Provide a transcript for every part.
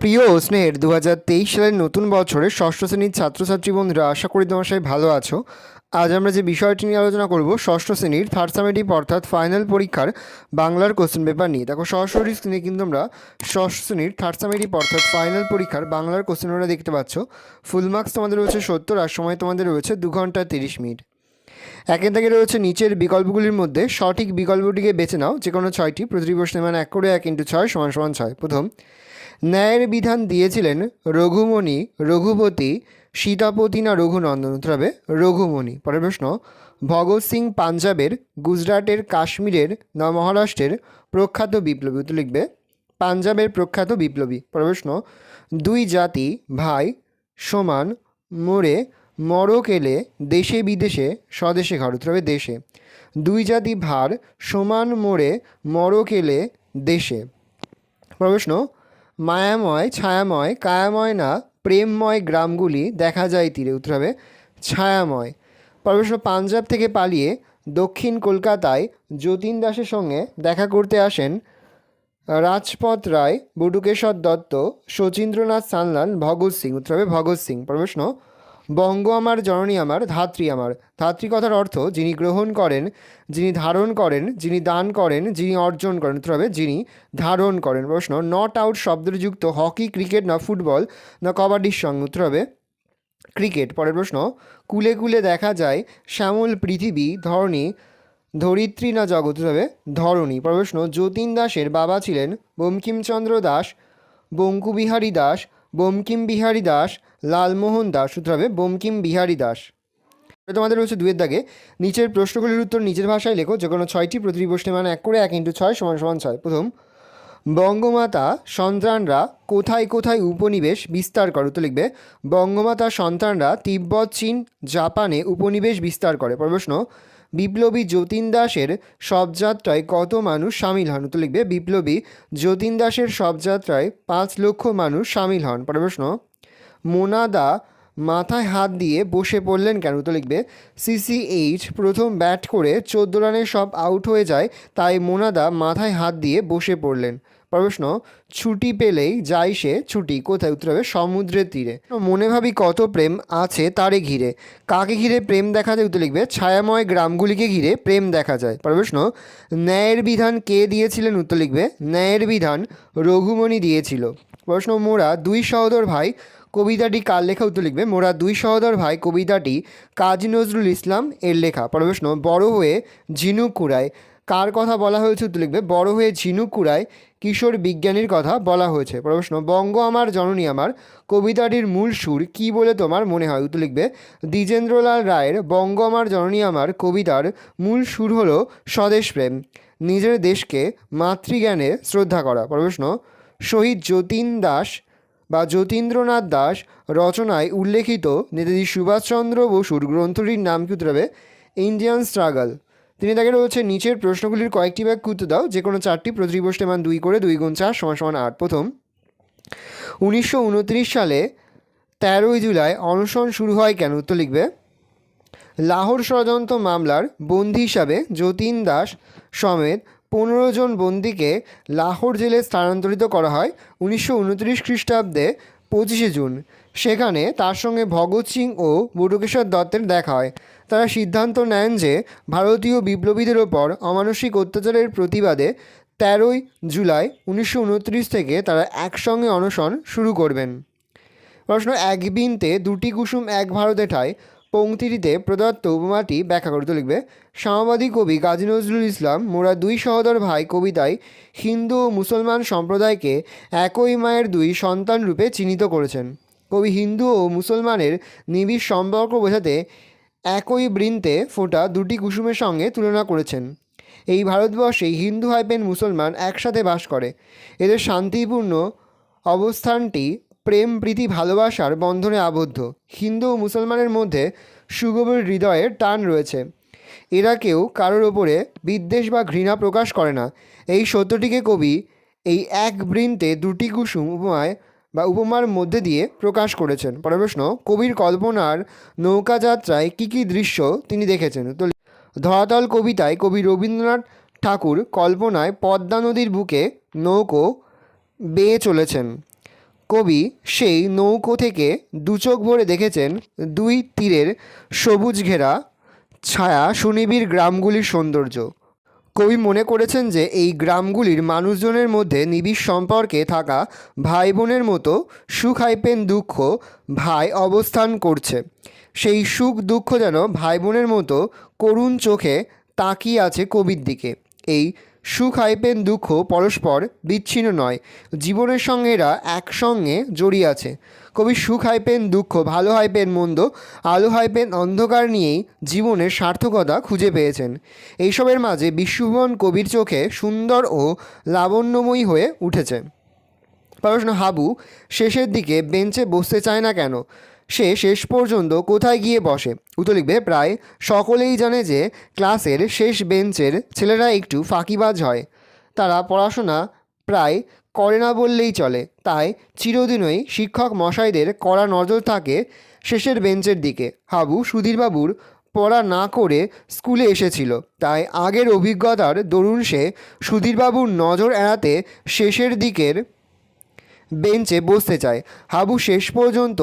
প্রিয় ও স্নেহের 2023 সালের নতুন বছরের ষষ্ঠ শ্রেণীর ছাত্রছাত্রী বন্ধুরা, আশা করি তোমার সবাই ভালো আছো। আজ আমরা যে বিষয়টি নিয়ে আলোচনা করব ষষ্ঠ শ্রেণীর থার্ড সামেটিভ অর্থাৎ ফাইনাল পরীক্ষার বাংলার কোশ্চেন পেপার নিয়ে। দেখো সরাসরি স্ক্রিনে কিন্তু আমরা ষষ্ঠ শ্রেণীর থার্ড সামেটিভ অর্থাৎ ফাইনাল পরীক্ষার বাংলার কোশ্চেন পেপারটা দেখতে পাচ্ছ। ফুল মার্কস তোমাদের রয়েছে 70 আর সময় তোমাদের রয়েছে 2 ঘন্টা 30 মিনিট। একের দাগে রয়েছে নিচের বিকল্পগুলির মধ্যে সঠিক বিকল্পটিকে বেছে নাও, যে কোনো 6টি। প্রতিটি প্রশ্নের মান 1 করে 1 × 6 = 6। প্রথম, ন্যায়ের বিধান দিয়েছিলেন রঘুমণি, রঘুপতি, সীতাপতি না রঘুনন্দন? উত্তর হবে রঘুমণি। পরের প্রশ্ন, ভগৎ সিং পাঞ্জাবের, গুজরাটের, কাশ্মীরের না মহারাষ্ট্রের প্রখ্যাত বিপ্লবী? উত্তর লিখবে পাঞ্জাবের প্রখ্যাত বিপ্লবী। পরের প্রশ্ন, দুই জাতি ভাই সমান মোড়ে মরক এলে দেশে বিদেশে স্বদেশে ঘর? উত্তর হবে দেশে। দুই জাতি ভার সমান মোড়ে মরক এলে দেশে। পরের প্রশ্ন, মায়াময় ছায়াময় কায়াময় না প্রেমময় গ্রামগুলি দেখা যায় তীরে? উত্তর হবে ছায়াময়। পরের প্রশ্ন, পাঞ্জাব থেকে পালিয়ে দক্ষিণ কলকাতায় যতীন দাসের সঙ্গে দেখা করতে আসেন রাজপথ রায়, বটুকেশ্বর দত্ত, শচীন্দ্রনাথ সান্যাল, ভগৎ সিং? উত্তর হবে ভগৎ সিং। পরের প্রশ্ন, বঙ্গ আমার জননী আমার ধাত্রী আমার। ধাত্রী কথার অর্থ যিনি গ্রহণ করেন, যিনি ধারণ করেন, যিনি দান করেন, যিনি অর্জন করেন? উত্তর হবে যিনি ধারণ করেন। প্রশ্ন, নট আউট শব্দযুক্ত হকি, ক্রিকেট না ফুটবল না কবাডির সঙ্গে? উত্তর হবে ক্রিকেট। পরের প্রশ্ন, কুলে কুলে দেখা যায় শ্যামল পৃথিবী ধরণী, ধরিত্রী না জগৎ? উত্তর হবে ধরণী। পরের প্রশ্ন, যতীন দাসের বাবা ছিলেন বঙ্কিমচন্দ্র দাস, বঙ্কুবিহারী দাস, বঙ্কিম বিহারী দাস, লালমোহন দাস? উত্তর হবে বঙ্কিম বিহারী দাস। তোমাদের রয়েছে 2-এর দাগে নিচের প্রশ্নগুলির উত্তর নিজের ভাষায় লেখো, যে কোনো 6টি। প্রতিটি প্রশ্নের মান 1 করে 1 × 6 = 6। প্রথম, বঙ্গমাতা সন্তানরা কোথায় কোথায় উপনিবেশ বিস্তার করে? উত্তর লিখবে বঙ্গমাতা সন্তানরা তিব্বত, চীন, জাপানে উপনিবেশ বিস্তার করে। পরের প্রশ্ন, বিপ্লবী যতীন দাসের শবযাত্রায় কত মানুষ সামিল হন? উত্তর লিখবে বিপ্লবী যতীন দাসের শবযাত্রায় 5 লক্ষ মানুষ সামিল হন। পরের প্রশ্ন, মোনাদা মাথায় হাত দিয়ে বসে পড়লেন কেন? উত্তর লিখবে CCH প্রথম ব্যাট করে 14 রানে সব আউট হয়ে যায়, তাই মোনাদা মাথায় হাত দিয়ে বসে পড়লেন। প্রশ্ন, ছুটি পেলেই যায় সে ছুটি কোথায়? উত্তর হবে সমুদ্রের তীরে। মনে ভাবি কত প্রেম আছে তারে ঘিরে, কাকে ঘিরে প্রেম দেখা যায়? উত্তর লিখবে ছায়াময় গ্রামগুলিকে ঘিরে প্রেম দেখা যায়। প্রশ্ন, ন্যায়ের বিধান কে দিয়েছিলেন? উত্তর লিখবে ন্যায়ের বিধান রঘুমণি দিয়েছিল। প্রশ্ন, মোরা দুই সহোদর ভাই কবিতাটি কার লেখা? উত্তর লিখবে মোরা দুই সহোদর ভাই কবিতাটি কাজী নজরুল ইসলাম এর লেখা। প্রশ্ন, বড় হয়ে ঝিনুক কুড়ায় কার কথা বলা হয়েছে? উত্তর লিখবে বড় হয়ে ঝিনুক কুড়ায় কিশোর বিজ্ঞানীর কথা বলা হয়েছে। প্রশ্ন, বঙ্গ আমার জননী আমার কবিতাটির মূল সুর কি বলে তোমার মনে হয়? উত্তর লিখবে দ্বিজেন্দ্রলাল রায়ের বঙ্গ আমার জননী আমার কবিতার মূল সুর হলো স্বদেশ প্রেম, নিজের দেশকে মাতৃজ্ঞানে শ্রদ্ধা করা। প্রশ্ন, শহীদ যতীন দাস বা যতীন্দ্রনাথ দাস রচনায় উল্লেখিত নেতাজি সুভাষচন্দ্র বসুর গ্রন্থটির নাম কি? উত্তর হবে ইন্ডিয়ান স্ট্রাগল। তিনি তাকে রয়েছে নিচের প্রশ্নগুলির কয়েকটি বাক্য উত্তর দাও, যে কোনো 4টি। প্রতিটি প্রশ্নের মান 2 করে 2 × 4 = 8। প্রথম, 1929 সালে 13ই জুলাই অনশন শুরু হয় কেন? উত্তর লিখবে লাহোর ষড়যন্ত্র মামলার বন্দী হিসাবে যতীন দাস সমেত 15 জন বন্দীকে লাহোর জেলে স্থানান্তরিত করা হয় 1929 খ্রিস্টাব্দে 25শে জুন। সেখানে তার সঙ্গে ভগৎ সিং ও বটুকেশ্বর দত্তের দেখা হয়। তারা সিদ্ধান্ত নেন যে ভারতীয় বিপ্লবীদের ওপর অমানসিক অত্যাচারের প্রতিবাদে 13ই জুলাই 1929 থেকে তারা একসঙ্গে অনশন শুরু করবেন। প্রশ্ন, এক বিনতে দুটি কুসুম এক ভারতে ঠায় পংক্তিটিতে প্রদত্ত উপমাটি ব্যাখ্যা করতে লিখবে সাম্যবাদী কবি কাজী নজরুল ইসলাম মোরা দুই সহোদর ভাই কবিতায় হিন্দু ও মুসলমান সম্প্রদায়কে একই মায়ের দুই সন্তান রূপে চিহ্নিত করেছেন। কবি হিন্দু ও মুসলমানের নিবিড় সম্পর্ক বোঝাতে একই বৃন্তে ফোটা দুটি কুসুমের সঙ্গে তুলনা করেছেন। এই ভারতবর্ষে হিন্দু মুসলমান একসাথে বাস করে, এদের শান্তিপূর্ণ অবস্থানটি প্রেম প্রীতি ভালোবাসার বন্ধনে আবদ্ধ। হিন্দু ও মুসলমানের মধ্যে সুগভীর হৃদয়ের টান রয়েছে, এরা কেউ কারোর ওপরে বিদ্বেষ বা ঘৃণা প্রকাশ করে না। এই সত্যটিকে কবি এই এক বৃন্তে দুটি কুসুম উপমার মধ্যে দিয়ে প্রকাশ করেছেন। পরের প্রশ্ন, কবির কল্পনার নৌকাযাত্রায় কী কী দৃশ্য তিনি দেখেছেন? তো ধরাতল কবিতায় কবি রবীন্দ্রনাথ ঠাকুর কল্পনায় পদ্মা নদীর বুকে নৌকো বেয়ে চলেছেন। কবি সেই নৌকো থেকে দুচোখ ভরে দেখেছেন দুই তীরের সবুজ ঘেরা ছায়া সুনিবিড় গ্রামগুলির সৌন্দর্য। কবি মনে করেছেন যে এই গ্রামগুলির মানুষজনের মধ্যে নিবিড় সম্পর্কে থাকা ভাই বোনের মতো সুখ হাইপেন দুঃখ ভাই অবস্থান করছে। সেই সুখ দুঃখ যেন ভাই বোনের মতো করুণ চোখে তাকিয়ে আছে কবির দিকে। এই সুখ হাইপেন দুঃখ পরস্পর বিচ্ছিন্ন নয়, জীবনের সঙ্গে এরা একসঙ্গে জড়িয়ে আছে। কবি সুখ হাইপেন দুঃখ, ভালো হাইপেন মন্দ, আলো হাইপেন অন্ধকার নিয়েই জীবনের সার্থকতা খুঁজে পেয়েছেন। এইসবের মাঝে বিশ্বভুবন কবির চোখে সুন্দর ও লাবণ্যময়ী হয়ে উঠেছে। প্রশ্ন, হাবু শেষের দিকে বেঞ্চে বসতে চায় না কেন? সে শেষ পর্যন্ত কোথায় গিয়ে বসে? উত্তর লিখবে, প্রায় সকলেই জানে যে ক্লাসের শেষ বেঞ্চের ছেলেরা একটু ফাঁকিবাজ হয়। তারা পড়াশোনা প্রায় করে না বললেই চলে, তাই চিরদিনই শিক্ষক মশাইদের কড়া নজর থাকে শেষের বেঞ্চের দিকে। হাবু সুধীরবাবুর পড়া না করে স্কুলে এসেছিল, তাই আগের অভিজ্ঞতার দরুন সে সুধীরবাবুর নজর এড়াতে শেষের দিকের বেঞ্চে বসতে চায়। হাবু শেষ পর্যন্ত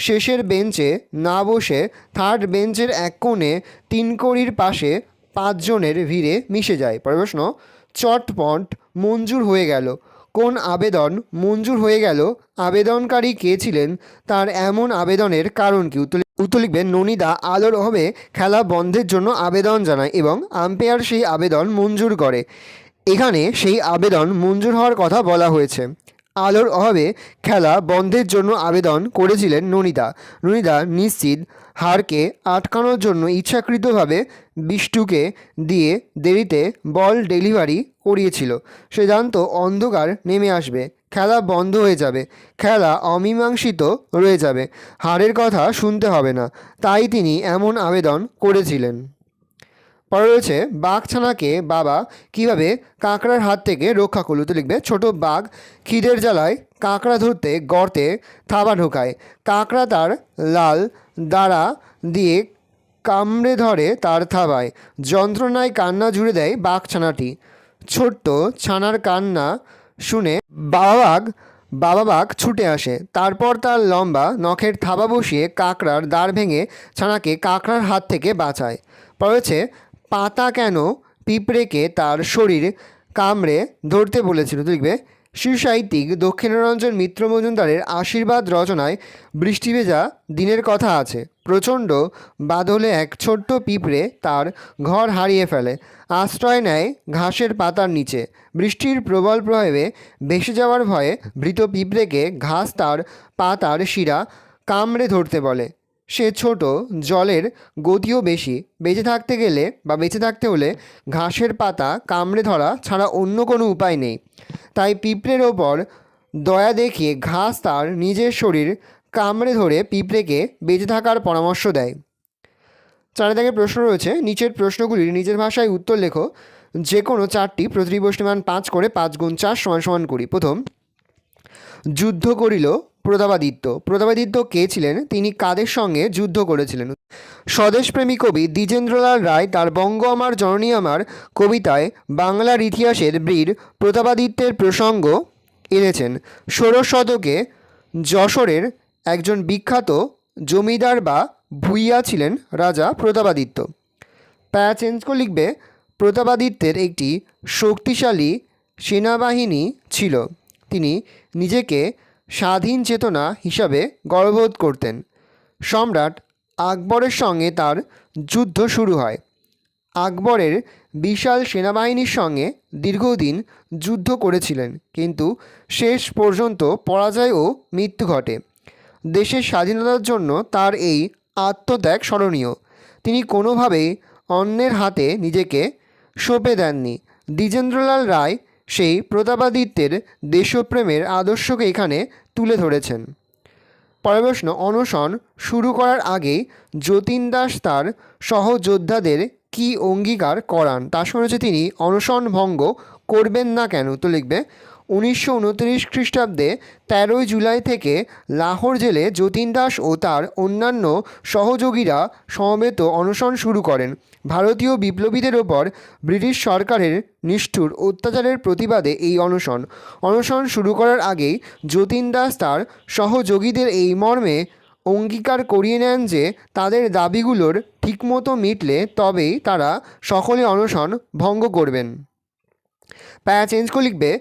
শেষের বেঞ্চে না বসে থার্ড বেঞ্চের এক কোণে তিনকড়ির পাশে 5 জনের ভিড়ে মিশে যায়। পরের প্রশ্ন, চটপট মঞ্জুর হয়ে গেল। কোন আবেদন মঞ্জুর হয়ে গেল? আবেদনকারী কে ছিলেন? তার এমন আবেদনের কারণ কি? উত্তর লিখবেন, ননীদা আলোর অভাবে খেলা বন্ধের জন্য আবেদন জানায় এবং আম্পায়ার সেই আবেদন মঞ্জুর করে। এখানে সেই আবেদন মঞ্জুর হওয়ার কথা বলা হয়েছে। আলোর অভাবে খেলা বন্ধের জন্য আবেদন করেছিলেন ননীদা। ননীদা নিশ্চিত হারকে আটকানোর জন্য ইচ্ছাকৃতভাবে বিষ্টুকে দিয়ে দেরিতে বল ডেলিভারি করিয়েছিল। সে জানতো অন্ধকার নেমে আসবে, খেলা বন্ধ হয়ে যাবে, খেলা অমীমাংসিত রয়ে যাবে, হারের কথা শুনতে হবে না, তাই তিনি এমন আবেদন করেছিলেন। পরে রয়েছে, বাঘছানাকে বাবা কিভাবে কাঁকড়ার হাত থেকে রক্ষা করল? তো লিখবে, ছোট বাঘ খিদের জ্বালায় কাঁকড়া ধরতে গর্তে থাবা ঢোকায়। কাঁকড়া তার লাল দাঁড়া দিয়ে কামড়ে ধরে তার থাবায়। যন্ত্রণায় কান্না জুড়ে দেয় বাঘছানাটি। ছোট্ট ছানার কান্না শুনে বাবা বাঘ ছুটে আসে। তারপর তার লম্বা নখের থাবা বসিয়ে কাঁকড়ার দাঁড় ভেঙে ছানাকে কাঁকড়ার হাত থেকে বাঁচায়। পড়েছে, পাতা কেন পিঁপড়েকে তার শরীর কামড়ে ধরতে বলেছিল? লিখবে, শিশু সাহিত্যিক দক্ষিণারঞ্জন মিত্র মজুমদারের আশীর্বাদ রচনায় বৃষ্টি ভেজা দিনের কথা আছে। প্রচণ্ড বাদলে এক ছোট্ট পিঁপড়ে তার ঘর হারিয়ে ফেলে, আশ্রয় নেয় ঘাসের পাতার নিচে। বৃষ্টির প্রবল প্রভাবে ভেসে যাওয়ার ভয়ে ভীত পিঁপড়েকে ঘাস তার পাতার শিরা কামড়ে ধরতে বলে। সে ছোট, জলের গতিও বেশি, বেঁচে থাকতে হলে ঘাসের পাতা কামড়ে ধরা ছাড়া অন্য কোনো উপায় নেই। তাই পিঁপড়ের ওপর দয়া দেখিয়ে ঘাস তার নিজের শরীর কামড়ে ধরে পিঁপড়েকে বেঁচে থাকার পরামর্শ দেয়। 4 দাগের প্রশ্ন রয়েছে, নিচের প্রশ্নগুলির নিজের ভাষায় উত্তর লেখো। যে কোনো 4টি, প্রতিটি প্রশ্নের মান 5 করে, 5 গুণ 4 সমান সমান 20। প্রথম, যুদ্ধ করিল প্রতাপাদিত্য। প্রতাপাদিত্য কে ছিলেন? তিনি কাদের সঙ্গে যুদ্ধ করেছিলেন? স্বদেশপ্রেমী কবি দ্বিজেন্দ্রলাল রায় তার বঙ্গ আমার জননী আমার কবিতায় বাংলার ইতিহাসের বীর প্রতাপাদিত্যের প্রসঙ্গ এনেছেন। 16 শতকে যশোরের একজন বিখ্যাত জমিদার বা ভূঁইয়া ছিলেন রাজা প্রতাপাদিত্য। প্যারা চেঞ্জ করে লিখবে, প্রতাপাদিত্যের একটি শক্তিশালী সেনাবাহিনী ছিল। তিনি নিজেকে স্বাধীন চেতনা হিসাবে গর্ববোধ করতেন। সম্রাট আকবরের সঙ্গে তার যুদ্ধ শুরু হয়। আকবরের বিশাল সেনাবাহিনীর সঙ্গে দীর্ঘদিন যুদ্ধ করেছিলেন, কিন্তু শেষ পর্যন্ত পরাজয় ও মৃত্যু ঘটে। দেশের স্বাধীনতার জন্য তার এই আত্মত্যাগ স্মরণীয়। তিনি কোনোভাবেই অন্যের হাতে নিজেকে সঁপে দেননি। দ্বিজেন্দ্রলাল রায় সেই প্রতাপাদিত্যের দেশপ্রেমের আদর্শকে এখানে তুলে ধরেছেন। পরের প্রশ্ন, অনশন শুরু করার আগেই যতীন দাস তার সহযোদ্ধাদের কি অঙ্গীকার করান? তার সঙ্গে হচ্ছে তিনি অনশন ভঙ্গ করবেন না কেন? তো লিখবে, 1929 খ্রিস্টাব্দে 13 জুলাই থেকে লাহোর জেলে যতীন দাস ও তার অন্যান্য সহযোগীরা সমবেত অনশন শুরু করেন। ভারতীয় বিপ্লবীদের ওপর ব্রিটিশ সরকারের নিষ্ঠুর অত্যাচারের প্রতিবাদে এই অনশন শুরু করার আগেই যতীন দাস তার সহযোগীদের এই মর্মে অঙ্গীকার করিয়ে নেন যে তাদের দাবিগুলোর ঠিকমতো মিটলে তবেই তারা সকলে অনশন ভঙ্গ করবেন। প্যারা চেঞ্জ করে লিখবে,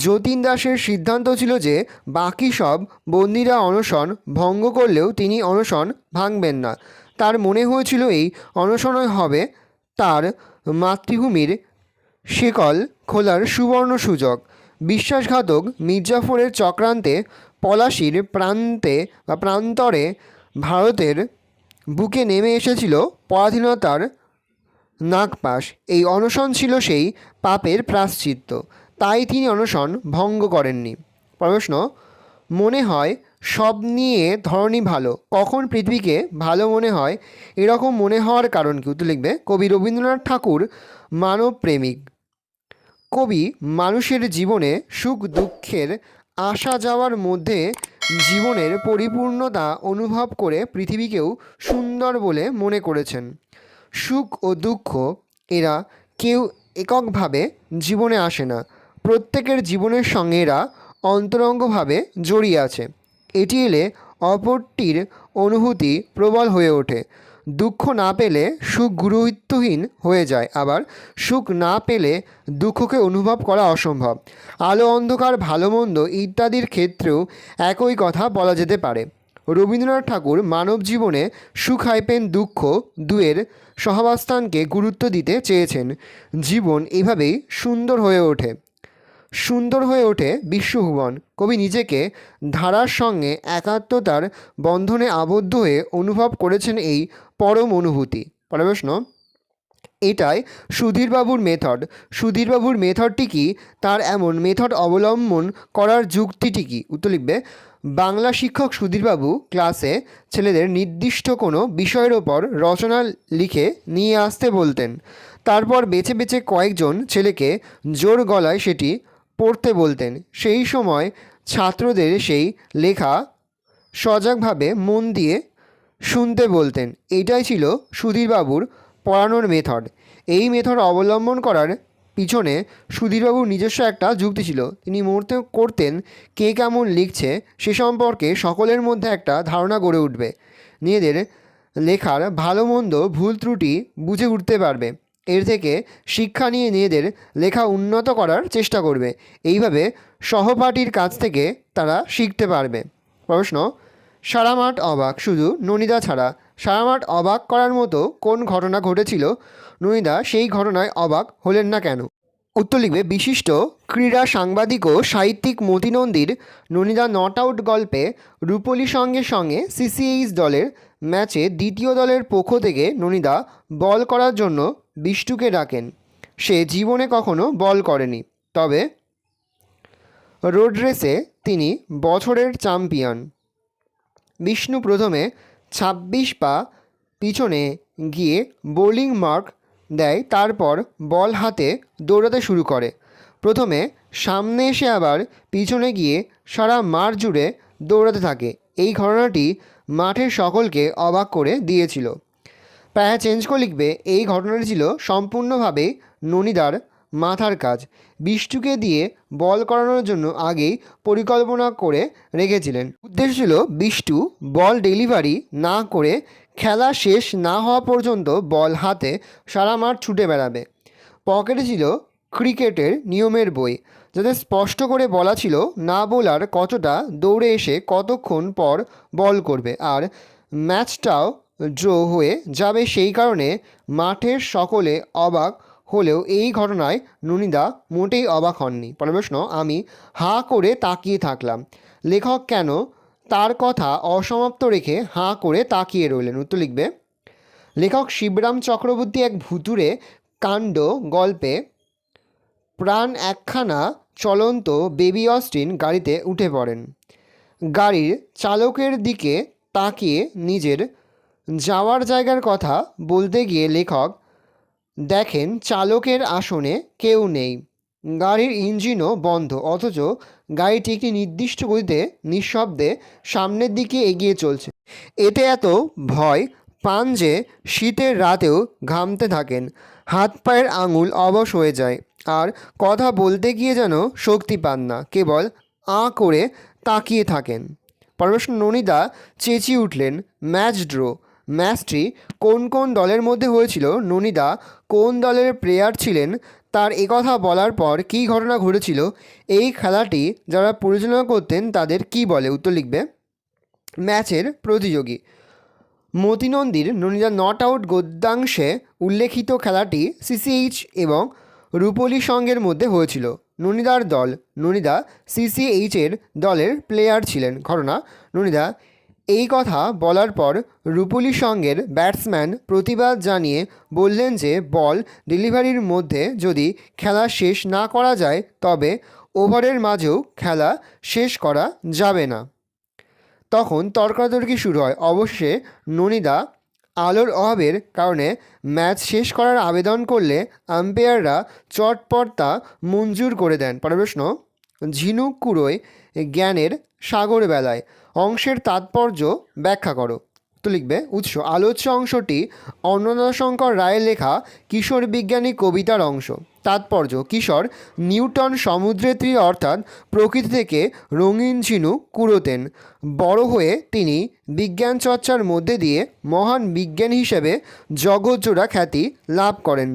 যতীন দাসের সিদ্ধান্ত ছিল যে বাকি সব বন্দীরা অনশন ভঙ্গ করলেও তিনি অনশন ভাঙবেন না। তার মনে হয়েছিল এই অনশনই হবে তার মাতৃভূমির শেকল খোলার সুবর্ণ সুযোগ। বিশ্বাসঘাতক মির্জাফরের চক্রান্তে পলাশির প্রান্তরে ভারতের বুকে নেমে এসেছিল পরাধীনতার নাগপাশ। এই অনশন ছিল সেই পাপের প্রায়শ্চিত্ত, তাই তিনি অনশন ভঙ্গ করেননি। প্রশ্ন, মনে হয় সব নিয়ে ধরনই ভালো, কখন পৃথিবীকে ভালো মনে হয়? এরকম মনে হওয়ার কারণ কি? উত্তর লিখবে, কবি রবীন্দ্রনাথ ঠাকুর মানব প্রেমিক। কবি মানুষের জীবনে সুখ দুঃখের আসা যাওয়ার মধ্যে জীবনের পরিপূর্ণতা অনুভব করে পৃথিবীকেও সুন্দর বলে মনে করেছেন। সুখ ও দুঃখ এরা কেউ এককভাবে জীবনে আসে না, প্রত্যেকের জীবনের সঙ্গে এরা অন্তরঙ্গভাবে জড়িয়ে আছে। এটি এলে অপরটির অনুভূতি প্রবল হয়ে ওঠে। দুঃখ না পেলে সুখ গুরুত্বহীন হয়ে যায়, আবার সুখ না পেলে দুঃখকে অনুভব করা অসম্ভব। আলো অন্ধকার ভালো মন্দ ইত্যাদির ক্ষেত্রেও একই কথা বলা যেতে পারে। রবীন্দ্রনাথ ঠাকুর মানব জীবনে সুখ দুঃখ দুয়ের সহাবস্থানকে গুরুত্ব দিতে চেয়েছেন। জীবন এভাবেই সুন্দর হয়ে ওঠে বিশ্বভুবন। কবি নিজেকে ধারার সঙ্গে একাত্মতার বন্ধনে আবদ্ধ হয়ে অনুভব করেছেন এই পরম অনুভূতি। পরের প্রশ্ন, এটাই সুধীরবাবুর মেথড। সুধীরবাবুর মেথডটি কি? তার এমন মেথড অবলম্বন করার যুক্তিটি কি? উত্তর লিখবে, বাংলা শিক্ষক সুধীরবাবু ক্লাসে ছেলেদের নির্দিষ্ট কোনো বিষয়ের ওপর রচনা লিখে নিয়ে আসতে বলতেন। তারপর বেছে বেছে কয়েকজন ছেলেকে জোর গলায় সেটি পড়তে বলতেন। সেই সময় ছাত্রদের সেই লেখা সজাগভাবে মন দিয়ে শুনতে বলতেন। এটাই ছিল সুধীরবাবুর পড়ানোর মেথড। এই মেথড অবলম্বন করার পিছনে সুধীরবাবুর নিজস্ব একটা যুক্তি ছিল। তিনি মনে করতেন কে কেমন লিখছে সে সম্পর্কে সকলের মধ্যে একটা ধারণা গড়ে উঠবে, নিজেদের লেখার ভালো মন্দ ভুল ত্রুটি বুঝে উঠতে পারবে, এর থেকে শিক্ষা নিয়ে নিজেদের লেখা উন্নত করার চেষ্টা করবে। এইভাবে সহপাঠীর কাছ থেকে তারা শিখতে পারবে। প্রশ্ন, সারা মাঠ অবাক শুধু ননীদা ছাড়া। সারা মাঠ অবাক করার মতো কোন ঘটনা ঘটেছিল? ননীদা সেই ঘটনায় অবাক হলেন না কেন? উত্তর লিখবে, বিশিষ্ট ক্রীড়া সাংবাদিক ও সাহিত্যিক মতি নন্দীর ননীদা নট আউট গল্পে রূপলী সঙ্গে সিসিএইচ দলের ম্যাচে দ্বিতীয় দলের পক্ষ থেকে ননীদা বল করার জন্য বিষ্টুকে ডাকেন। সে জীবনে কখনো বল করেনি, তবে রোড রেসে তিনি বছরের চ্যাম্পিয়ন। বিষ্ণু প্রথমে ২৬ পা পিছনে গিয়ে বোলিং মার্ক দেয়, তারপর বল হাতে দৌড়াতে শুরু করে। প্রথমে সামনে এসে আবার পিছনে গিয়ে সারা মাঠ জুড়ে দৌড়াতে থাকে। এই ঘটনাটি মাঠের সকলকে অবাক করে দিয়েছিল। প্রায় চেঞ্জ করে লিখবে, এই ঘটনাটি ছিল সম্পূর্ণভাবে ননীদার মাথার কাজ। বিষ্টুকে দিয়ে বল করানোর জন্য আগেই পরিকল্পনা করে রেখেছিলেন। উদ্দেশ্য ছিল বিষ্টু বল ডেলিভারি না করে খেলা শেষ না হওয়া পর্যন্ত বল হাতে সারা মাঠ ছুটে বেড়াবে। পকেটে ছিল ক্রিকেটের নিয়মের বই, যাতে স্পষ্ট করে বলা ছিল না বোলার কতটা দৌড়ে এসে কতক্ষণ পর বল করবে, আর ম্যাচটাও ড্র হয়ে যাবে। সেই কারণে মাঠের সকলে অবাক হলেও এই ঘটনায় ননীদা মোটেই অবাক হননি। পরের প্রশ্ন, আমি হাঁ করে তাকিয়ে থাকলাম। লেখক কেন তার কথা অসমাপ্ত রেখে হাঁ করে তাকিয়ে রইলেন? উত্তর লিখবে, লেখক শিবরাম চক্রবর্তী এক ভুতুড়ে কাণ্ড গল্পে প্রাণ একখানা চলন্ত বেবি অস্টিন গাড়িতে উঠে পড়েন। গাড়ির চালকের দিকে তাকিয়ে নিজের যাওয়ার জায়গার কথা বলতে গিয়ে লেখক দেখেন চালকের আসনে কেউ নেই, গাড়ির ইঞ্জিনও বন্ধ, অথচ গাড়িটি একটি নির্দিষ্ট গতিতে নিঃশব্দে সামনের দিকে এগিয়ে চলছে। এতে এত ভয় পাঞ্জে শীতের রাতেও ঘামতে থাকেন, হাত পায়ের আঙুল অবশ হয়ে যায়, আর কথা বলতে গিয়ে যেন শক্তি পান না, কেবল করে তাকিয়ে থাকেন। পরের প্রশ্ন, ননিদা চেঁচিয়ে উঠলেন, ম্যাচ ড্র। ম্যাচটি কোন কোন দলের মধ্যে হয়েছিল, ননিদা কোন দলের প্লেয়ার ছিলেন, তার একথা বলার পর কী ঘটনা ঘটেছিল, এই খেলাটি যারা পরিচালনা করতেন তাদের কি বলে? উত্তর লিখবে। ম্যাচের প্রতিযোগী মতি নন্দীর ননিদা নট আউট গদ্যাংশে উল্লেখিত খেলাটি সিসিএইচ এবং রূপলী সঙ্ঘের মধ্যে হয়েছিল। ননিদার দল, ননিদা সিসিএইচের দলের প্লেয়ার ছিলেন। ঘটনা, ননিদা এই কথা বলার পর রূপলী সঙ্ঘের ব্যাটসম্যান প্রতিবাদ জানিয়ে বললেন যে বল ডেলিভারির মধ্যে যদি খেলা শেষ না করা যায় তবে ওভারের মাঝেও খেলা শেষ করা যাবে না। তখন তর্কাতর্কি শুরু হয়। অবশেষে ননিদা আলোর অভাবের কারণে ম্যাচ শেষ করার আবেদন করলে আম্পায়াররা চটপট তা মঞ্জুর করে দেন। পরের প্রশ্ন, ঝিনুক কুড়োয় জ্ঞানের সাগর বেলায় অংশের তাৎপর্য ব্যাখ্যা করো। তো লিখবে উৎস, আলোচ্য অংশটি অন্নদাশঙ্কর রায়ের লেখা কিশোর বিজ্ঞানী কবিতার অংশ। তাৎপর্য, কিশোর নিউটন সমুদ্রের তীরে অর্থাৎ প্রকৃতি থেকে রঙিন ঝিনুক কুড়োতেন। বড় হয়ে তিনি বিজ্ঞান চর্চার মধ্যে দিয়ে মহান বিজ্ঞানী হিসেবে জগৎজোড়া খ্যাতি লাভ করেন।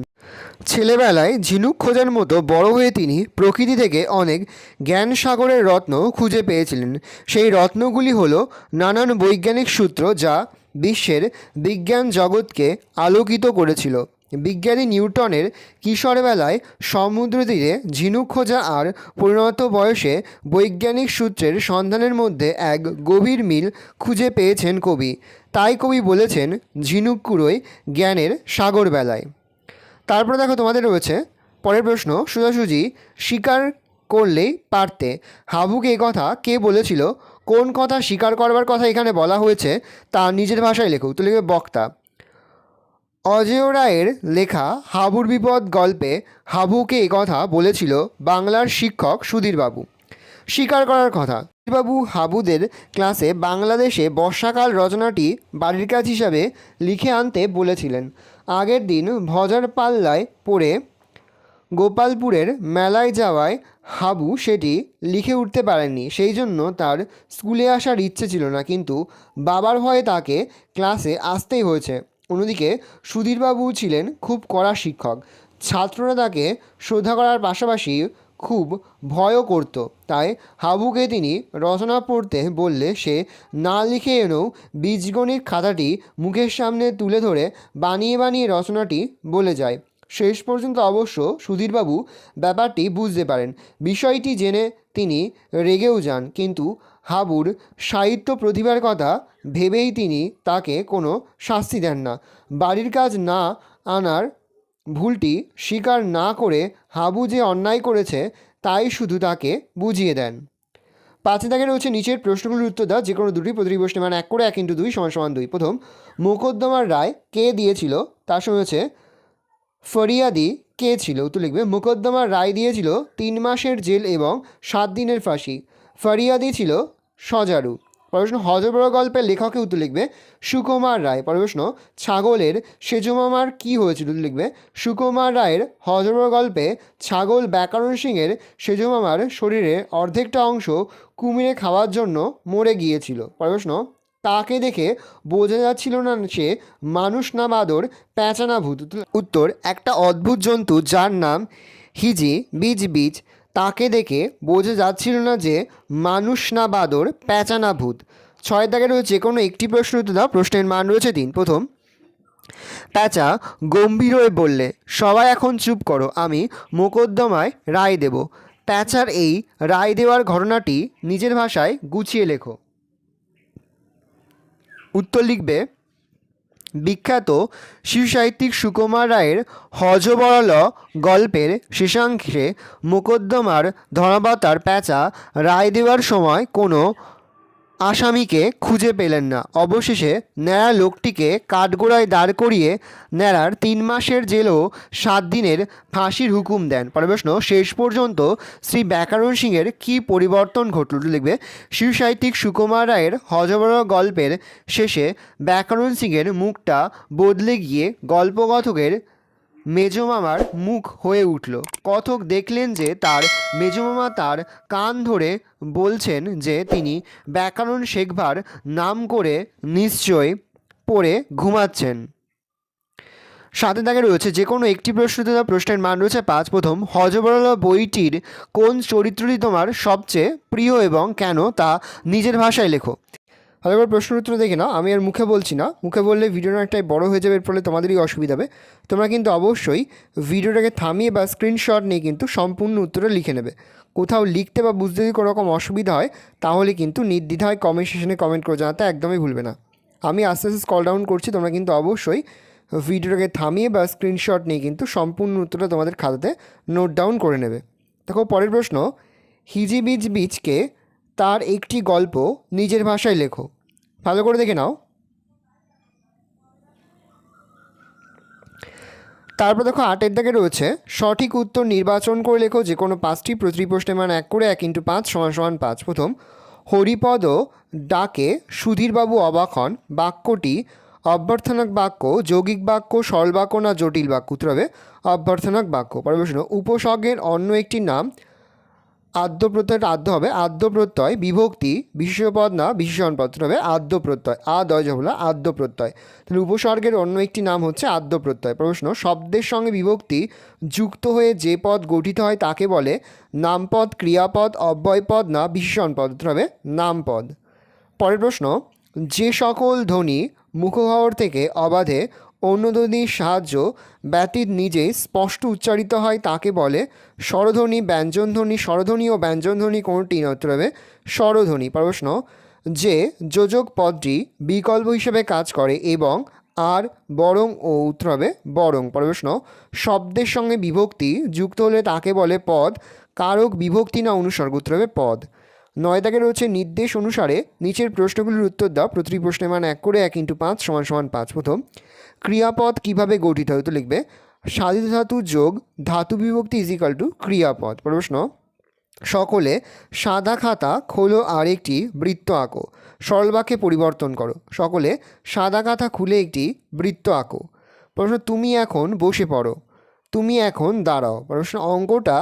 ছেলেবেলায় ঝিনুক খোঁজার মতো বড় হয়ে তিনি প্রকৃতি থেকে অনেক জ্ঞান সাগরের রত্ন খুঁজে পেয়েছিলেন। সেই রত্নগুলি হলো নানান বৈজ্ঞানিক সূত্র যা বিশ্বের বিজ্ঞান জগৎকে আলোকিত করেছিল। বিজ্ঞানী নিউটনের কিশোরবেলায় সমুদ্র তীরে ঝিনুক খোঁজা আর পরিণত বয়সে বৈজ্ঞানিক সূত্রের সন্ধানের মধ্যে এক গভীর মিল খুঁজে পেয়েছেন কবি। তাই কবি বলেছেন, ঝিনুক কুড়োয় জ্ঞানের সাগর বেলায়। তারপরে দেখো তোমাদের রয়েছে পরের প্রশ্ন, সোজাসুজি স্বীকার করলেই পারতে। হাবুকে এই কথা কে বলেছিল? কোন কথা স্বীকার করবার কথা এখানে বলা হয়েছে তা নিজের ভাষায় লেখো। তো লিখবে বক্তা। অজেয় রায়ের লেখা হাবুর বিপদ গল্পে হাবুকে এই কথা বলেছিল বাংলার শিক্ষক সুধীরবাবু। স্বীকার করার কথা, সুধীরবাবু হাবুদের ক্লাসে বাংলাদেশে বর্ষাকাল রচনাটি বাড়ির কাজ হিসাবে লিখে আনতে বলেছিলেন। আগের দিন ভজার পাল্লায় পড়ে গোপালপুরের মেলায় যাওয়ায় হাবু সেটি লিখে উঠতে পারেননি। সেই জন্য তার স্কুলে আসার ইচ্ছে ছিল না, কিন্তু বাবার ভয়ে তাকে ক্লাসে আসতেই হয়েছে। অন্যদিকে সুধীরবাবু ছিলেন খুব কড়া শিক্ষক। ছাত্ররা তাকে শ্রদ্ধা করার পাশাপাশি খুব ভয়ও করত। তাই হাবুকে তিনি রচনা পড়তে বললে সে না লিখে এনেও বীজগণিত খাতাটি মুখের সামনে তুলে ধরে বানিয়ে বানিয়ে রচনাটি বলে যায়। শেষ পর্যন্ত অবশ্য সুধীরবাবু ব্যাপারটি বুঝতে পারেন। বিষয়টি জেনে তিনি রেগেও যান, কিন্তু হাবুর সাহিত্য প্রতিভার কথা ভেবেই তিনি তাকে কোনো শাস্তি দেন না। বাড়ির কাজ না আনার ভুলটি স্বীকার না করে হাবু যে অন্যায় করেছে তাই শুধু তাকে বুঝিয়ে দেন। 5 দাগে রয়েছে নিচের প্রশ্নগুলির উত্তর দাও, যে কোনো দুটি, প্রতিটি প্রশ্নের মান 1 করে 1 × 2 = 2। প্রথম, মোকদ্দমার রায় কে দিয়েছিল? তার সঙ্গে হচ্ছে ফরিয়াদি কে ছিল? উত্তর লিখবে মোকদ্দমার রায় দিয়েছিল 3 মাসের জেল এবং 7 দিনের ফাঁসি। ফরিয়াদি ছিল সজারু। প্রশ্ন, হযবর গল্পের লেখকের উত্তর লিখবে সুকুমার রায়। প্রশ্ন, ছাগলের সেজমামার কি হয়েছিল? উত্তর লিখবে সুকুমার রায়ের হযবর গল্পে ছাগল ব্যাকরণ সিংয়ের সেজমামার শরীরের অর্ধেকটা অংশ কুমিরে খাওয়ার জন্য মরে গিয়েছিল। প্রশ্ন, তাকে দেখে বোঝা যাচ্ছিল না সে মানুষ না বাদর, প্যাঁচা না ভূত? উত্তর, একটা অদ্ভুত জন্তু যার নাম হিজি বীজ বীজ। তাকে দেখে বোঝা যাচ্ছিল না যে মানুষ না বাদর, প্যাঁচা না ভূত। 6 দাগে রয়েছে কোনো একটি প্রশ্ন উত্তর দাও। প্রশ্নের মান রয়েছে 3। প্রথম, প্যাঁচা গম্ভীর হয়ে বললে, সবাই এখন চুপ করো, আমি মোকদ্দমায় রায় দেব। প্যাঁচার এই রায় দেওয়ার ঘটনাটি নিজের ভাষায় গুছিয়ে লেখো। উত্তর লিখবে বিখ্যাত শিশু সাহিত্যিক সুকুমার রায়ের হযবরল গল্পের শেষাংশে মোকদ্দমার ধর্মাবতার প্যাঁচা রায় দেওয়ার সময় কোনো আসামিকে খুঁজে পেলেন না। অবশেষে ন্যাড়া লোকটিকে কাঠগোড়ায় দাঁড় করিয়ে ন্যাড়ার 3 মাসের জেল ও 7 দিনের ফাঁসির হুকুম দেন। পরের প্রশ্ন, শেষ পর্যন্ত শ্রী ব্যাকরণ সিংয়ের কী পরিবর্তন ঘটল? লিখবে শিশু সাহিত্যিক সুকুমার রায়ের হযবর গল্পের শেষে ব্যাকরণ সিংয়ের মুখটা বদলে গিয়ে গল্পকথকের মেজমামার মুখ হয়ে উঠল। কথক দেখলেন যে তার মেজমামা তার কান ধরে বলছেন যে তিনি ব্যাকরণ শেখবার নাম করে নিশ্চয় পড়ে ঘুমাচ্ছেন। সাথে তাকে রয়েছে যে কোনো একটি প্রশ্নতে দেওয়া প্রশ্নের মান রয়েছে 5। প্রথম, হযবরল বইটির কোন চরিত্রটি তোমার সবচেয়ে প্রিয় এবং কেন তা নিজের ভাষায় লেখো। ভালো করে প্রশ্নের উত্তর দেখে নাও, আমি আর মুখে বলছি না, মুখে বললে ভিডিওটা অনেকটাই বড় হয়ে যাবে, এর ফলে তোমাদেরই অসুবিধা হবে। তোমরা কিন্তু অবশ্যই ভিডিওটাকে থামিয়ে বা স্ক্রিনশট নিয়ে কিন্তু সম্পূর্ণ উত্তরটা লিখে নেবে। কোথাও লিখতে বা বুঝতে যদি কোনো রকম অসুবিধা হয় তাহলে কিন্তু নির্দ্বিধায় কমেন্ট সেকশনে কমেন্ট করে জানাতে একদমই ভুলবে না। আমি আস্তে আস্তে স্ক্রল ডাউন করছি, তোমরা কিন্তু অবশ্যই ভিডিওটাকে থামিয়ে বা স্ক্রিনশট নিয়ে কিন্তু সম্পূর্ণ উত্তরটা তোমাদের খাতাতে নোট ডাউন করে নেবে। দেখো পরের প্রশ্ন, হিজিবিজ বীজকে তার একটি গল্প নিজের ভাষায় লেখো। ভালো করে দেখে নাও। তারপর দেখো 8 দাগে রয়েছে সঠিক উত্তর নির্বাচন করে লেখো যে কোনো 5টি। প্রতিটি প্রশ্নের মান 1 করে 1 × 5 = 5। প্রথম, হরিপদ ডাকে সুধীরবাবু অবাক হন। বাক্যটি অভ্যর্থনাক বাক্য, যৌগিক বাক্য, সরল বাক্য না জটিল বাক্য? উত্তর হবে অভ্যর্থনাক বাক্য। পরের প্রশ্ন, উপসর্গের অন্য একটি নাম। আদ্য প্রত্যয়টা আদ্য হবে, আদ্য প্রত্যয় বিভক্তি বিশেষ্যপদ না বিশেষণ পদ? হবে আদ্য প্রত্যয়, আদয় হলো আদ্য প্রত্যয়। তাহলে উপসর্গের অন্য একটি নাম হচ্ছে আদ্য প্রত্যয়। প্রশ্ন, শব্দের সঙ্গে বিভক্তি যুক্ত হয়ে যে পদ গঠিত হয় তাকে বলে নামপদ, ক্রিয়াপদ, অব্যয়পদ না বিশেষণ পদ? হবে নামপদ। পরের প্রশ্ন, যে সকল ধ্বনি মুখগহ্বর থেকে অবাধে অন্য ধ্বনির সাহায্য ব্যতীত নিজেই স্পষ্ট উচ্চারিত হয় তাকে বলে স্বরধ্বনি, ব্যঞ্জনধ্বনি। স্বরধ্বনি ও ব্যঞ্জনধ্বনি কোনটি? উত্তর হবে স্বরধ্বনি। প্রশ্ন, যে যোজক পদটি বিকল্প হিসেবে কাজ করে এবং আর বরং ও? উত্তর হবে বরং। প্রশ্ন, শব্দের সঙ্গে বিভক্তি যুক্ত হলে তাকে বলে পদ, কারক, বিভক্তি না অনুসর্গ? উত্তর হবে পদ। 9 দাগে রয়েছে নির্দেশ অনুসারে নিচের প্রশ্নগুলির উত্তর দাও। প্রতিটি প্রশ্নের মান 1 করে 1 × 5 = 5। প্রথম, ক্রিয়াপদ কিভাবে গঠিত হয়? তো লিখবে সাধিত ধাতু যোগ ধাতু বিভক্তি = ক্রিয়াপদ। প্রশ্ন, সকলে সাদা খাতা খোলো আর একটি বৃত্ত আঁকো। সরল বাক্যে পরিবর্তন করো। সকলে সাদা খাতা খুলে একটি বৃত্ত আঁকো। প্রশ্ন, তুমি এখন বসে পড়ো। তুমি এখন দাঁড়াও। প্রশ্ন, অঙ্কটা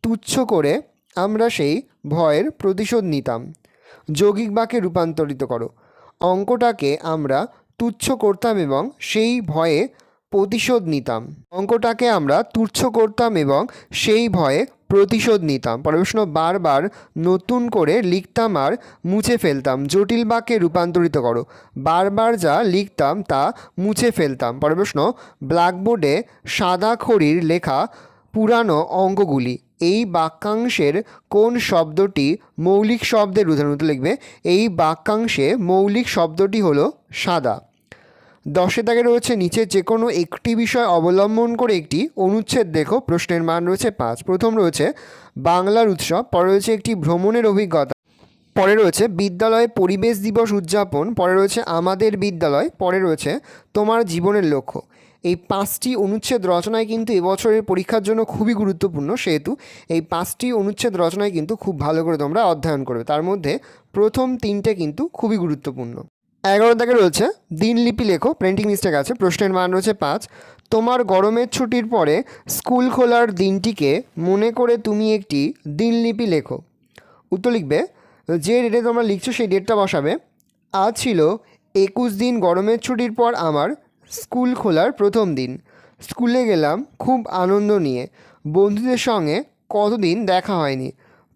তুচ্ছ করে আমরা সেই ভয়ের প্রতিশোধ নিতাম। যৌগিক বাক্যে রূপান্তরিত করো। অঙ্কটাকে আমরা তুচ্ছ করতাম এবং সেই ভয়ে প্রতিশোধ নিতাম। অঙ্কটাকে আমরা তুচ্ছ করতাম এবং সেই ভয়ে প্রতিশোধ নিতাম। পরের প্রশ্ন, বারবার নতুন করে লিখতাম আর মুছে ফেলতাম। জটিল বাক্যে রূপান্তরিত করো। বারবার যা লিখতাম তা মুছে ফেলতাম। পরের প্রশ্ন, ব্ল্যাকবোর্ডে সাদা খড়ির লেখা পুরানো অঙ্কগুলি। এই বাক্যাংশের কোন শব্দটি মৌলিক শব্দের উদাহরণ? লিখবে এই বাক্যাংশে মৌলিক শব্দটি হলো সাদা। 10 দাগে রয়েছে নিচে যে কোনো একটি বিষয় অবলম্বন করে একটি অনুচ্ছেদ দেখো। প্রশ্নের মান রয়েছে 5। প্রথম রয়েছে বাংলার উৎসব, পরে রয়েছে একটি ভ্রমণের অভিজ্ঞতা, পরে রয়েছে বিদ্যালয়ে পরিবেশ দিবস উদযাপন, পরে রয়েছে আমাদের বিদ্যালয়, পরে রয়েছে তোমার জীবনের লক্ষ্য। এই 5টি অনুচ্ছেদ রচনায় কিন্তু এবছরের পরীক্ষার জন্য খুবই গুরুত্বপূর্ণ, সেহেতু এই 5টি অনুচ্ছেদ রচনায় কিন্তু খুব ভালো করে তোমরা অধ্যয়ন করবে। তার মধ্যে প্রথম 3টে কিন্তু খুবই গুরুত্বপূর্ণ। 11 দাগে রয়েছে দিনলিপি লেখো, প্রিন্টিং মিস্টেক আছে। প্রশ্নের মান রয়েছে 5। তোমার গরমের ছুটির পরে স্কুল খোলার দিনটিকে মনে করে তুমি একটি দিনলিপি লেখো। উত্তর লিখবে যে ডেটে তোমরা লিখছো সেই ডেটটা বসাবে। আজ ছিল 21 দিন গরমের ছুটির পর আমার স্কুল খোলার প্রথম দিন। স্কুলে গেলাম খুব আনন্দ নিয়ে। বন্ধুদের সঙ্গে কতদিন দেখা হয়নি।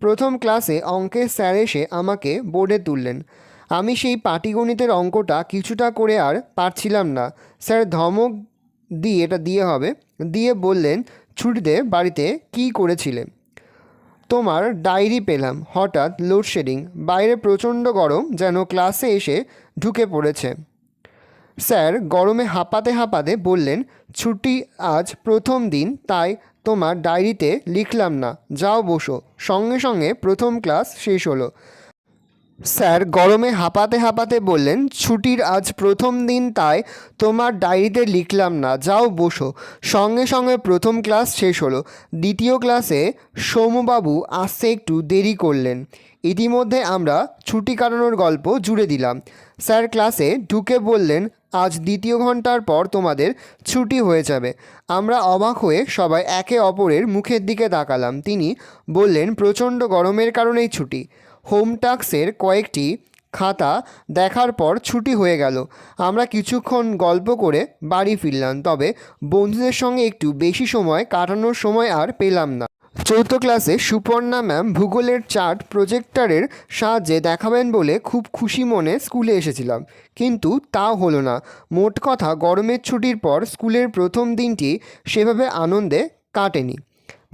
প্রথম ক্লাসে অঙ্কের স্যার এসে আমাকে বোর্ডে তুললেন। আমি সেই পাটিগণিতের অঙ্কটা কিছুটা করে আর পারছিলাম না। স্যার ধমক দিয়ে এটা দিয়ে হবে দিয়ে বললেন, ছুটিতে বাড়িতে কী করেছিলে? তোমার ডায়েরি পেলাম। হঠাৎ লোডশেডিং, বাইরে প্রচণ্ড গরম, যেন ক্লাসে এসে ঢুকে পড়েছে। স্যার গরমে হাঁপাতে হাঁপাতে বললেন, ছুটি আজ প্রথম দিন, তাই তোমার ডায়েরিতে লিখলাম না, যাও বসো। সঙ্গে সঙ্গে প্রথম ক্লাস শেষ হলো। স্যার গরমে হাঁপাতে হাঁপাতে বললেন, ছুটির আজ প্রথম দিন, তাই তোমার ডায়েরিতে লিখলাম না, যাও বসো। সঙ্গে সঙ্গে প্রথম ক্লাস শেষ হলো। দ্বিতীয় ক্লাসে সৌম্যবাবু আসতে একটু দেরি করলেন। ইতিমধ্যে আমরা ছুটি কাটানোর গল্প জুড়ে দিলাম। স্যার ক্লাসে ঢুকে বললেন, আজ দ্বিতীয় ঘন্টার পর তোমাদের ছুটি হয়ে যাবে। আমরা অবাক হয়ে সবাই একে অপরের মুখের দিকে তাকালাম। তিনি বললেন, প্রচণ্ড গরমের কারণেই ছুটি। হোম টাস্কের কয়েকটি খাতা দেখার পর ছুটি হয়ে গেল। আমরা কিছুক্ষণ গল্প করে বাড়ি ফিরলাম, তবে বন্ধুদের সঙ্গে একটু বেশি সময় কাটানোর সময় আর পেলাম না। চতুর্থ ক্লাসে সুপর্ণা ম্যাম ভূগোলের চার্ট প্রজেক্টরের সাহায্যে দেখাবেন বলে খুব খুশি মনে স্কুলে এসেছিলাম, কিন্তু তাও হলো না। মোট কথা, গরমের ছুটির পর স্কুলের প্রথম দিনটি সেভাবে আনন্দে কাটেনি।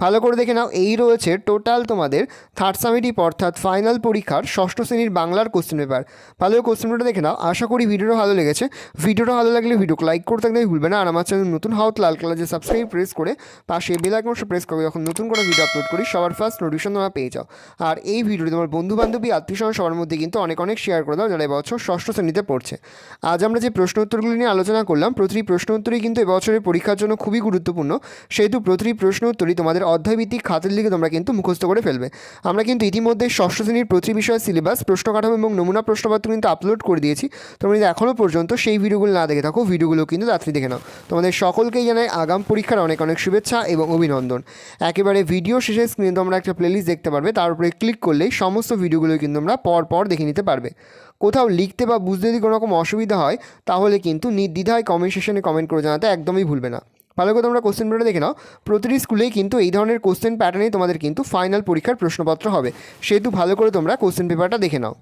ভালো করে দেখে নাও, এই রয়েছে টোটাল তোমাদের থার্ড সামেটিভ অর্থাৎ ফাইনাল পরীক্ষার ষষ্ঠ শ্রেণীর বাংলার কোশ্চেন পেপার। ভালো করে কোশ্চেন পেপারটা দেখে নাও। আশা করি ভিডিওটা ভালো লেগেছে। ভিডিওটা ভালো লাগলে ভিডিওকে লাইক করতে একদমই ভুলবে না। আর আমার চ্যানেল নতুন হাউত লাল কালার যে সাবস্ক্রাইব প্রেস করে পাশে বেল আইকনটা প্রেস করবে, যখন নতুন কোনো ভিডিও আপলোড করি সবার ফার্স্ট নোটিফিকেশন তোমরা পেয়ে যাও। আর এই ভিডিওটি তোমার বন্ধু বান্ধবী আত্মীয়স্বজন সবার মধ্যে কিন্তু অনেক অনেক শেয়ার করে দাও যারা এবছর ষষ্ঠ শ্রেণীতে পড়ছে। আজ আমরা যে প্রশ্ন উত্তরগুলি নিয়ে আলোচনা করলাম, প্রতিটি প্রশ্ন উত্তরই কিন্তু এবছরের পরীক্ষার জন্য খুবই গুরুত্বপূর্ণ। সেহেতু প্রতিটি প্রশ্ন উত্তরই তোমাদের অধ্যায়ভিত্তিক খাতার লিখে তোমরা কিন্তু মুখস্থ করে ফেলবে। আমরা কিন্তু ইতিমধ্যে ষষ্ঠ শ্রেণীর প্রতি বিষয়ের সিলেবাস, প্রশ্ন কাঠামো এবং নমুনা প্রশ্নপত্র কিন্তু আপলোড করে দিয়েছি। তোমরা যদি এখনও পর্যন্ত সেই ভিডিওগুলো না দেখে থাকো, ভিডিওগুলো কিন্তু তাড়াতাড়ি দেখে নাও। তোমাদের সকলকেই জানাই আগাম পরীক্ষার অনেক অনেক শুভেচ্ছা এবং অভিনন্দন। একেবারে ভিডিও শেষে স্ক্রিনে তোমরা একটা প্লেলিস্ট দেখতে পারবে, তার উপরে ক্লিক করলেই সমস্ত ভিডিওগুলো কিন্তু তোমরা পর দেখে নিতে পারবে। কোথাও লিখতে বা বুঝতে যদি কোনো রকম অসুবিধা হয়, তাহলে কিন্তু নির্দ্বিধায় কমেন্ট সেকশনে কমেন্ট করে জানাতে একদমই ভুলবে না। ভালো করে তোমরা কোশ্চেন পেপারটা দেখে নাও। প্রতিটি স্কুলেই কিন্তু এই ধরনের কোশ্চেন প্যাটার্নেই তোমাদের কিন্তু ফাইনাল পরীক্ষার প্রশ্নপত্র হবে, সেহেতু ভালো করে তোমরা কোশ্চেন পেপারটা দেখে নাও।